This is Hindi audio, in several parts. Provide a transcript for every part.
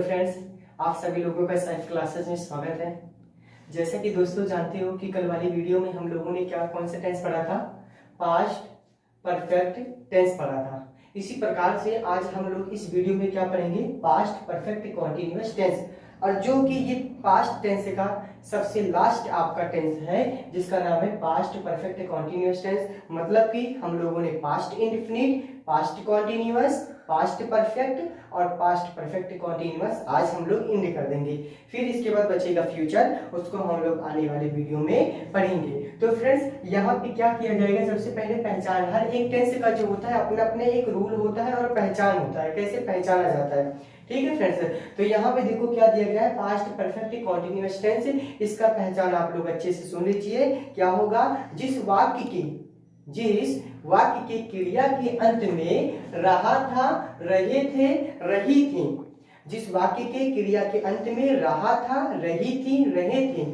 हेलो फ्रेंड्स, आप सभी लोगों का साइंस क्लासेस में स्वागत है। जैसा कि दोस्तों जानते हो कि कल वाली वीडियो में हम लोगों ने कौन सा टेंस पढ़ा था? पास्ट परफेक्ट टेंस पढ़ा था। इसी प्रकार से आज हम लोग इस वीडियो में क्या पढ़ेंगे? पास्ट परफेक्ट कॉन्टिन्यूअस टेंस, और जो कि ये पास्ट टेंस का सबसे लास्ट आपका टेंस है, जिसका नाम है पास्ट परफेक्ट कॉन्टिन्यूअस टेंस। मतलब कि हम लोगों ने past indefinite, past continuous, past perfect और पास्ट परफेक्ट कॉन्टिन्यूअस आज हम लोग इंड कर देंगे। फिर इसके बाद बचेगा फ्यूचर, उसको हम लोग आने वाले वीडियो में पढ़ेंगे। तो फ्रेंड्स, यहाँ पे क्या किया जाएगा? सबसे पहले पहचान। हर एक टेंस का जो होता है अपने अपने एक रूल होता है और पहचान होता है, कैसे पहचाना जाता है। ठीक है फ्रेंड्स, तो यहाँ पे देखो क्या दिया गया है, पास्ट परफेक्ट कॉन्टिन्यूअस टेंस। इसका पहचान आप लोग अच्छे से सुन लीजिए। क्या होगा? जिस वाक्य के क्रिया के अंत में रहा था, रहे थे, रही थी। जिस वाक्य के क्रिया के अंत में रहा था, रही थी, रहे थे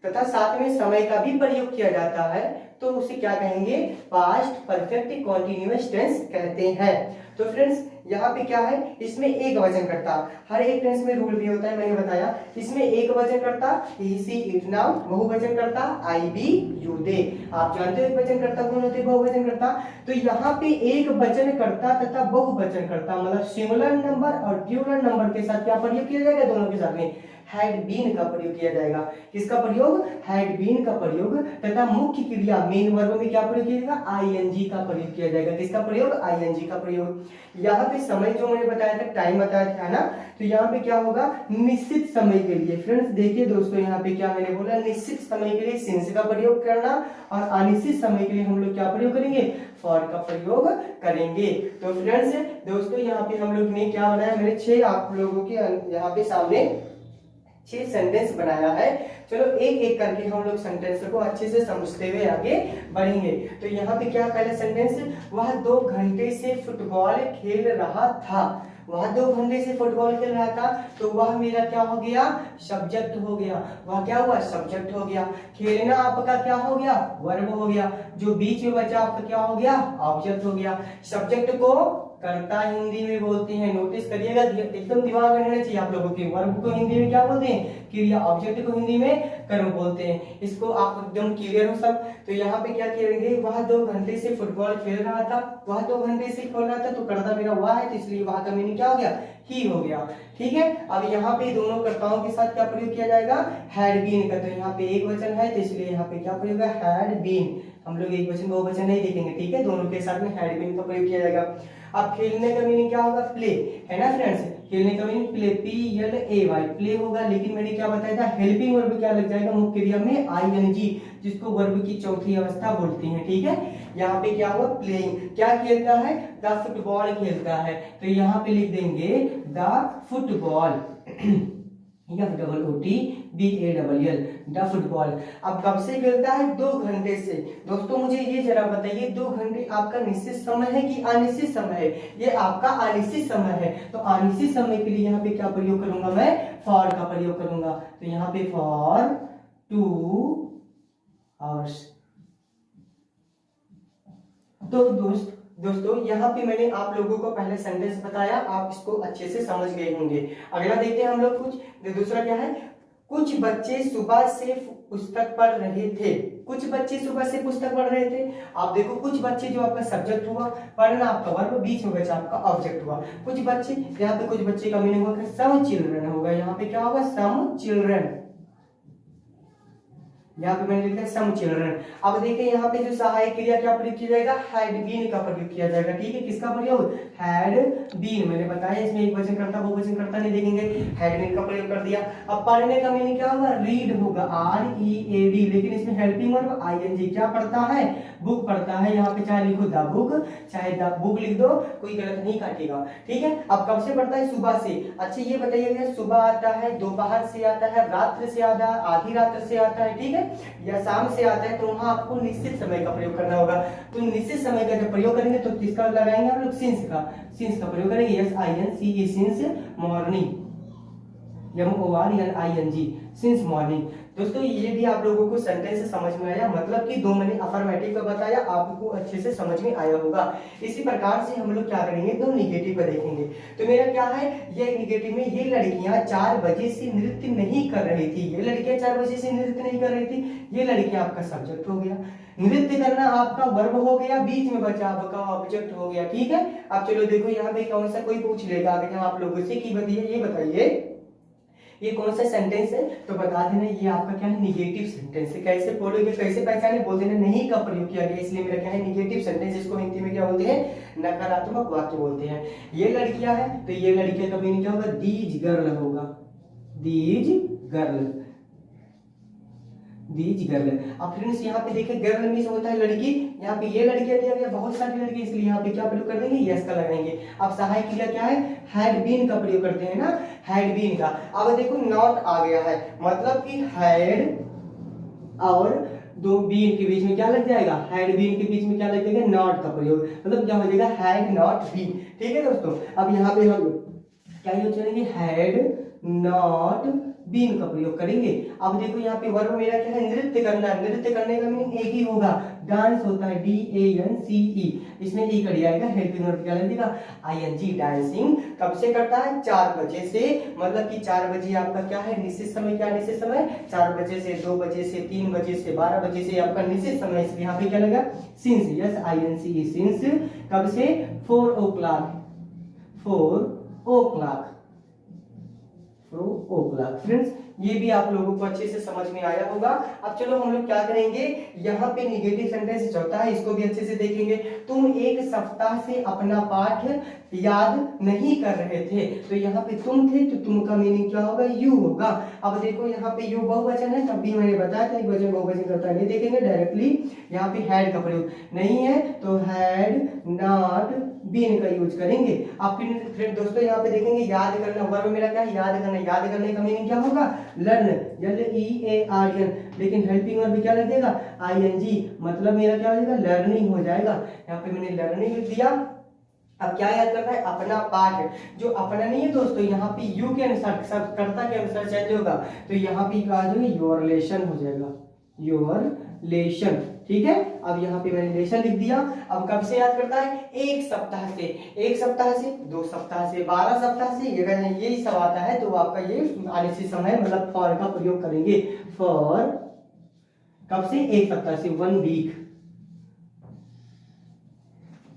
तथा साथ में समय का भी प्रयोग किया जाता है, तो उसे क्या कहेंगे? पास्ट परफेक्ट कॉन्टिन्यूअस टेंस कहते हैं। तो फ्रेंड्स, यहाँ पे क्या है? इसमें एक वचनकर्ता, हर एक टेंस में रूल भी होता है, मैंने बताया। इसमें एक वचनकर्ता, ही सी इट नाउ, बहुवचनकर्ता आई बी यू दे। आप जानते हो एक वचनकर्ता कौन होते हैं? बहुवचनकर्ता। तो यहाँ पे एक वचनकर्ता तथा बहुवचनकर्ता मतलब सिंगुलर नंबर और प्लूरल नंबर के साथ क्या प्रयोग किया जाएगा? दोनों के साथ में हैड बीन का प्रयोग किया जाएगा। किसका प्रयोग? हैड बीन का प्रयोग। तथा मुख्य क्रिया मेन वर्ब में क्या प्रयोग किया जाएगा? आईएनजी का प्रयोग किया जाएगा। किसका प्रयोग? आईएनजी का प्रयोग। यहाँ पे समय जो मैंने बताया था, टाइम बताया था ना, तो यहाँ पे क्या होगा? निश्चित समय के लिए। फ्रेंड्स देखिए दोस्तों, यहाँ पे क्या मैंने बोला? निश्चित समय के लिए सिंस का प्रयोग करना, और अनिश्चित समय के लिए हम लोग क्या प्रयोग करेंगे? फॉर का प्रयोग करेंगे। तो फ्रेंड्स दोस्तों, यहाँ पे हम लोग ने क्या बनाया? मैंने 6 आप लोगों के यहाँ पे सामने 6 सेंटेंस बनाया है। चलो एक एक करके हम लोग सेंटेंस को अच्छे से समझते हुए आगे बढ़ेंगे। तो यहाँ पे क्या पहला सेंटेंस? वह 2 घंटे से फुटबॉल खेल रहा था। वह 2 घंटे से फुटबॉल खेल रहा था, तो वह मेरा क्या हो गया? सब्जेक्ट हो गया। वह क्या हुआ? सब्जेक्ट हो गया। खेलना आपका क्या हो गया? वर्ब हो गया। जो बीच में बचा आपका क्या हो गया? ऑब्जेक्ट हो गया। सब्जेक्ट को कर्ता हिंदी में बोलते हैं, नोटिस करिएगा, एकदम दिमाग में रहना चाहिए आप लोगों के। वर्ब को हिंदी में क्या बोलते हैं? क्रिया। ऑब्जेक्ट को हिंदी में कर्म बोलते हैं। इसको आप एकदम क्लियर हो सब। तो यहाँ पे क्या करेंगे? वह 2 घंटे से फुटबॉल खेल रहा था। वह 2 घंटे से खेल रहा था, तो कर्ता मेरा वह है, तो इसलिए वह का मीनिंग क्या हो गया? ही हो गया। ठीक है। अब यहाँ पे दोनों कर्ताओं के साथ क्या प्रयोग किया जाएगा? हैड बीन का। तो यहाँ पे एक वचन है, तो इसलिए यहाँ पे क्या प्रयोग है? Had been. हम लोग एक वचन बहुवचन नहीं देखेंगे, ठीक है। दोनों के साथ में हैड बीन का प्रयोग किया जाएगा। अब खेलने का मीनिंग क्या होगा? प्ले, है ना फ्रेंड्स। खेलने का मीनिंग प्ले, PLAY, प्ले होगा। लेकिन मैंने क्या बताया था? हेल्पिंग वर्ब क्या लग जाएगा मुख्य क्रिया में? ING, जिसको वर्ब की चौथी अवस्था बोलती हैं। ठीक है। यहाँ पे क्या हुआ? प्लेइंग। क्या खेलता है? द फुटबॉल खेलता है। तो यहाँ पे लिख देंगे the football, FOOTBALL, the football. अब कब से खेलता है? 2 घंटे से। दोस्तों मुझे ये जरा बताइए, 2 घंटे आपका निश्चित समय है कि अनिश्चित समय है? ये आपका अनिश्चित समय है। तो अनिश्चित समय के लिए यहाँ पे क्या प्रयोग करूंगा? मैं फॉर का प्रयोग करूंगा। तो यहाँ पे फॉर 2 आवर्स। तो दोस्तों यहाँ पे मैंने आप लोगों को पहले सेंटेंस बताया, आप इसको अच्छे से समझ गए होंगे। अगला देखते हैं हम लोग कुछ। दूसरा क्या है? कुछ बच्चे सुबह से पुस्तक पढ़ रहे थे। कुछ बच्चे सुबह से पुस्तक पढ़ रहे थे। आप देखो, कुछ बच्चे जो आपका सब्जेक्ट हुआ, पढ़ना आपका वर्ब, बीच में बचा आपका ऑब्जेक्ट हुआ। कुछ बच्चे, यहाँ पे कुछ बच्चे का मीनिंग होगा सम चिल्ड्रन होगा। यहाँ पे क्या होगा? Some children. यहाँ पे मैंने लिखा है सम चिल्ड्रन। अब देखिए यहाँ पे जो सहायक क्रिया क्या प्रयोग किया जाएगा? हैड बीन का प्रयोग किया जाएगा। ठीक है। किसका प्रयोग? Had been. मैंने बताया इसमें एक वचन करता बहुवचन करता नहीं देखेंगे, हैड बीन का प्रयोग कर दिया। अब पढ़ने का मीनिंग क्या होगा? रीड होगा, READ। लेकिन इसमें हेल्पिंग वर्ब ING। क्या पढ़ता है? बुक पढ़ता है। यहाँ पे चाहे लिखो द बुक, चाहे द बुक लिख दो, कोई गलत नहीं काटेगा। ठीक है। अब कब से पढ़ता है? सुबह से। अच्छा ये बताइएगा, सुबह आता है, दोपहर से आता है, रात्रि से आता है, आधी रात से आता है, ठीक है, या शाम से आता है, तो वहां आपको निश्चित समय का प्रयोग करना होगा। तो निश्चित समय का जब प्रयोग करेंगे तो किसका लगाएंगे हम लोग? सिंस का प्रयोग करेंगे, SINCE, since morning. MORNING since morning. दोस्तों ये भी आप लोगों को सेंटेंस से समझ में आया, मतलब कि दो मैंने अफर्मेटिव का बताया, आपको अच्छे से समझ में आया होगा। इसी प्रकार से हम लोग क्या करेंगे, दो निगेटिव का देखेंगे। तो मेरा क्या है, ये निगेटिव में ये लड़कियां 4 बजे से नृत्य नहीं कर रही थी, ये लड़कियां 4 बजे से नृत्य नहीं कर रही थी, ये लड़कियां आपका सब्जेक्ट हो गया, नृत्य करना आपका वर्ब हो गया, बीच में बचा आपका ऑब्जेक्ट हो गया। ठीक है, अब चलो देखो यहाँ पे कौन सा कोई पूछ लेगा अगर आप लोगों से कि ये बताइए ये कौन सा सेंटेंस है, तो बता देना ये आपका क्या है, निगेटिव सेंटेंस है। कैसे बोलोगे, कैसे पहचाने, बोल देना नहीं का प्रयोग किया गया, इसलिए मेरा क्या है, निगेटिव सेंटेंस। इसको हिंदी में क्या बोलते हैं, नकारात्मक वाक्य बोलते हैं। ये लड़कियां है तो ये लड़कियां का मीनिंग क्या होगा, दीज गर्ल होगा, दीज गर्ल, दीज गर्ल। अब फ्रेंड्स यहाँ पे देखिए गर्ल मीन्स होता है लड़की, यहाँ पे ये लड़कियां दिया गया बहुत सारी लड़की, इसलिए यहाँ पे क्या प्रयोग कर देंगे, यस का लगाएंगे। अब सहायक क्रिया क्या है, हैड बीन का प्रयोग करते हैं ना, हैड बीन का। अब देखो नॉट आ गया है, मतलब कि हैड और दो बीन के बीच में क्या लग जाएगा, हैड बीन के बीच में क्या लग जाएगा, नॉट का प्रयोग, मतलब क्या हो जाएगा, हैड नॉट बीन। ठीक है दोस्तों, अब यहाँ पे हम क्या यूज करेंगे, हैड नॉट बीन का प्रयोग करेंगे। अब देखो यहाँ पे वर्ब मेरा क्या है, नृत्य करना, नृत्य करने का मीनिंग एक ही होगा, डांस होता है, DANCE, इसमें ई कर आएगा, हेल्पिंग वर्ब क्या लगेगा, ING, डांसिंग। कब से करता है, 4 बजे से, मतलब कि 4 बजे आपका क्या है, निश्चित समय, क्या निश्चित समय, 4 बजे से, 2 बजे से, 3 बजे से, 12 बजे से आपका निश्चित समय, इसलिए यहाँ पे क्या लगा, सिंस, यस INCE, सिंस। कब से, 4 o'clock, 4 o'clock, फ्रेंड्स ये भी आप लोगों को अच्छे से समझ में आया होगा। अब चलो हम लोग क्या करेंगे, यहाँ पे निगेटिव सेंटेंस चौथा है, इसको भी अच्छे से देखेंगे। तुम एक सप्ताह से अपना पाठ याद नहीं कर रहे थे, तो यहाँ पे तुम थे तो तुम का मीनिंग क्या होगा, यू होगा। अब देखो यहाँ पे यू बहुवचन है, तब भी मैंने बताया था एक वचन बहुवचन करता नहीं देखेंगे डायरेक्टली, यहाँ पे हैड का प्रयोग नहीं है तो हैड नॉट बीन का यूज करेंगे। अब फिर दोस्तों यहाँ पे देखेंगे याद करना, वर्ब मेरा क्या है, याद करना, याद करने का मीनिंग क्या होगा, लर्न, LEARN, लेकिन हेल्पिंग वर्ब क्या लगेगा, ING, मतलब मेरा क्या हो जाएगा, लर्निंग हो जाएगा। यहाँ पे मैंने लर्निंग लिख दिया। अब क्या याद करना है, अपना पाठ, जो अपना नहीं है दोस्तों, यहाँ पे यू के अनुसार, सब कर्ता के अनुसार चेंज होगा, तो यहाँ पे क्या आ जाएगा, योर लेशन हो जाएगा, योर लेशन। ठीक है, अब यहाँ पे मैंने लेशन लिख दिया। अब कब से याद करता है, एक सप्ताह से, 1 सप्ताह से, 2 सप्ताह से, 12 सप्ताह से, यही सब आता है तो आपका ये आने से समय, मतलब फॉर का प्रयोग करेंगे, फॉर कब से, 1 सप्ताह से, 1 वीक।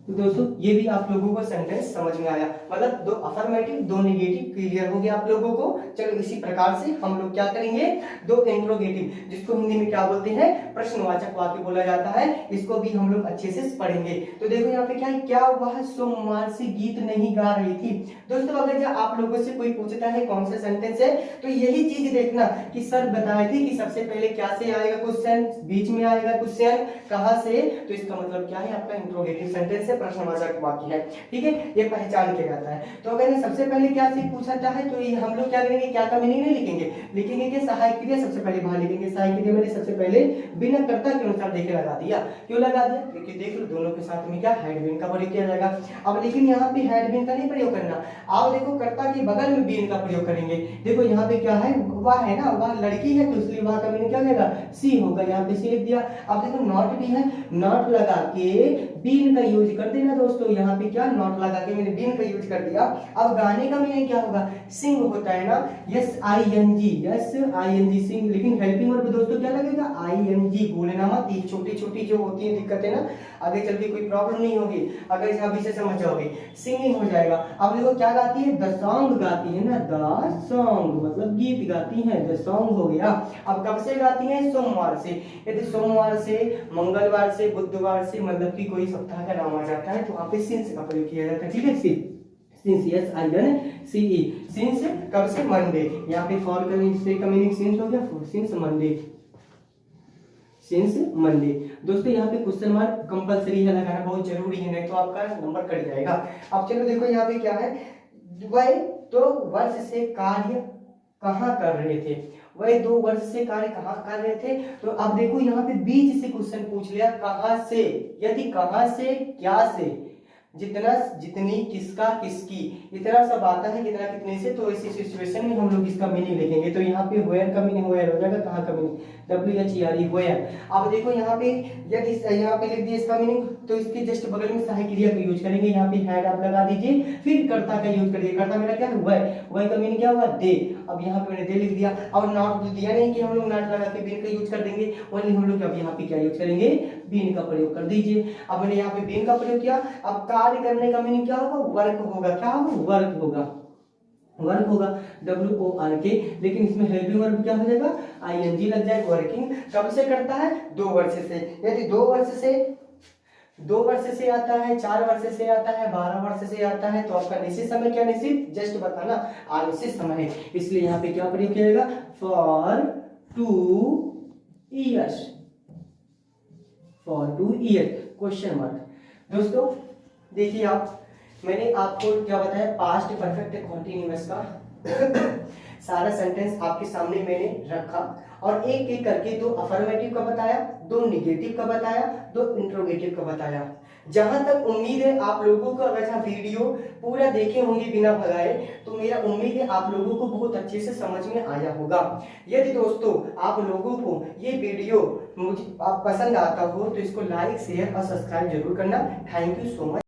तो दोस्तों ये भी आप लोगों को सेंटेंस समझ में आया, मतलब 2 अफर्मेटिव 2 नेगेटिव क्लियर हो गया आप लोगों को। चलो इसी प्रकार से हम लोग क्या करेंगे, 2 इंट्रोगेटिव, जिसको हिंदी में क्या बोलते हैं, प्रश्नवाचक वाक्य बोला जाता है, इसको भी हम लोग अच्छे से पढ़ेंगे। तो देखो यहाँ पे क्या है, क्या वह सोमवार से गीत नहीं गा रही थी। दोस्तों अगर जब आप लोगों से कोई पूछता है कौन सा सेंटेंस है, तो यही चीज देखना कि सर बताए थे कि सबसे पहले क्या से आएगा क्वेश्चन, बीच में आएगा क्वेश्चन, कहां से, तो इसका मतलब क्या है, आपका इंट्रोगेटिव सेंटेंस है, प्रश्नवाचक वाक्य है। ठीक है, ये पहचान किया जाता है। तो अगर सबसे पहले क्या से पूछा जाता है, तो ये हम लोग क्या करेंगे, क्या का मीनिंग नहीं लिखेंगे, लिखेंगे कि सहायक क्रिया सबसे पहले बाहर लिखेंगे। सहायक क्रिया मैंने सबसे पहले बिना कर्ता के अनुसार देखे लगा दिया। क्यों लगा दिया, क्योंकि देख लो दोनों के साथ में क्या हैड बीन का प्रयोग किया जाएगा। अब लेकिन यहाँ पे हैड बीन का नहीं प्रयोग करना, आप देखो कर्ता के बगल में बीन का प्रयोग करेंगे। देखो यहाँ पे क्या है, वह है ना, वह लड़की है, तो इसलिए वह का मीनिंग क्या लेगा, सी होगा, यहाँ पे सी लिख दिया। अब देखो नॉट भी है, नॉट लगा के बीन का यूज कर देना दोस्तों, यहाँ पे क्या नॉट लगा के मैंने बीन का यूज कर दिया। अब गाने का मीनिंग क्या होगा, सिंग होता है ना, यस ING, यस ING सिंग, लेकिन हेल्पिंग वर्ब दोस्तों क्या लगेगा, ING, भूलना मत, ये छोटी छोटी जो होती है दिक्कतें ना, आगे चल के कोई प्रॉब्लम नहीं होगी अगर अभी से समझ जाओगे, सिंगिंग हो जाएगा। अब देखो क्या गाती है, द सॉन्ग गाती है ना, द सॉन्ग मतलब गीत गाती है, द सॉन्ग हो गया। अब कब से गाती है, सोमवार से, यदि सोमवार से, मंगलवार से, बुधवार से, मतलब कि कोई सप्ताह का नाम आ जाता है तो वहां पे सिंस का प्रयोग किया जाता है। ठीक है, सिंस, यस INCE, सिंस कब से, मंडे, यहाँ पे फॉर का मीनिंग सिंस हो गया, सिंस मंडे, सिंस मंडे। दोस्तों यहाँ पे क्वेश्चन मार्क कंपलसरी है, लगाना बहुत जरूरी है, नहीं तो आपका नंबर कट जाएगा। अब चलो देखो यहाँ पे क्या है, वह तो वर्ष से कार्य कहाँ कर रहे थे, वह 2 वर्ष से कार्य कहाँ कर रहे थे। तो अब देखो यहाँ पे बीच से क्वेश्चन पूछ लिया, कहाँ से, यदि कहाँ से, क्या से, जितना, जितनी, किसका, किसकी, इतना सब आता है कितना कितने से। तो इसी सिचुएशन में हम लोग इसका मीनिंग लिखेंगे। तो यहाँ पे वेयर का मीनिंग वेयर हो जाएगा, कहाँ का मीनिंग, WHERE वेयर। अब देखो यहाँ पे यदि यहाँ पे लिख दिया इसका मीनिंग, तो इसके जस्ट बगल में सहायक क्रिया का यूज करेंगे। यहाँ पे हैड आप लगा दीजिए, फिर कर्ता का यूज करिए। कर्ता मेरा क्या है, वह का मीनिंग क्या होगा, दे। अब यहाँ पे मैंने दे लिख दिया। और नॉट दिया नहीं कि हम लोग नॉट लगा के बीन का यूज कर देंगे, ओनली हम लोग अब यहाँ पे क्या यूज करेंगे, बीन का प्रयोग कर दीजिए। अब मैंने यहाँ पे बीन का प्रयोग किया। अब कार्य करने का मीनिंग क्या होगा, वर्क होगा। क्या होगा, वर्क होगा, वर्क होगा, WORK। लेकिन इसमें हेल्पिंग वर्ब क्या हो जाएगा, ING लग जाएगा। वर्किंग कब से करता है, 2 वर्ष से। यदि 2 वर्ष से आता है, 4 वर्ष से आता है, 12 वर्ष से आता है, तो आपका निश्चित समय क्या, निश्चित जस्ट बताना अनिश्चित समय है। इसलिए यहाँ पे क्या प्रयोग किया जाएगा, for 2 years, for 2 years, question mark. दोस्तों देखिए, आप मैंने आपको क्या बताया, पास्ट परफेक्ट कॉन्टिन्यूअस का सारा सेंटेंस आपके सामने मैंने रखा, और एक एक करके 2 अफर्मेटिव का बताया, 2 निगेटिव का बताया, 2 इंट्रोगेटिव का बताया। जहां तक उम्मीद है आप लोगों को, अगर वीडियो पूरा देखे होंगे बिना भगाए, तो मेरा उम्मीद है आप लोगों को बहुत अच्छे से समझ में आया होगा। यदि दोस्तों आप लोगों को ये वीडियो मुझे पसंद आता हो, तो इसको लाइक, शेयर और सब्सक्राइब जरूर करना। Thank you so much.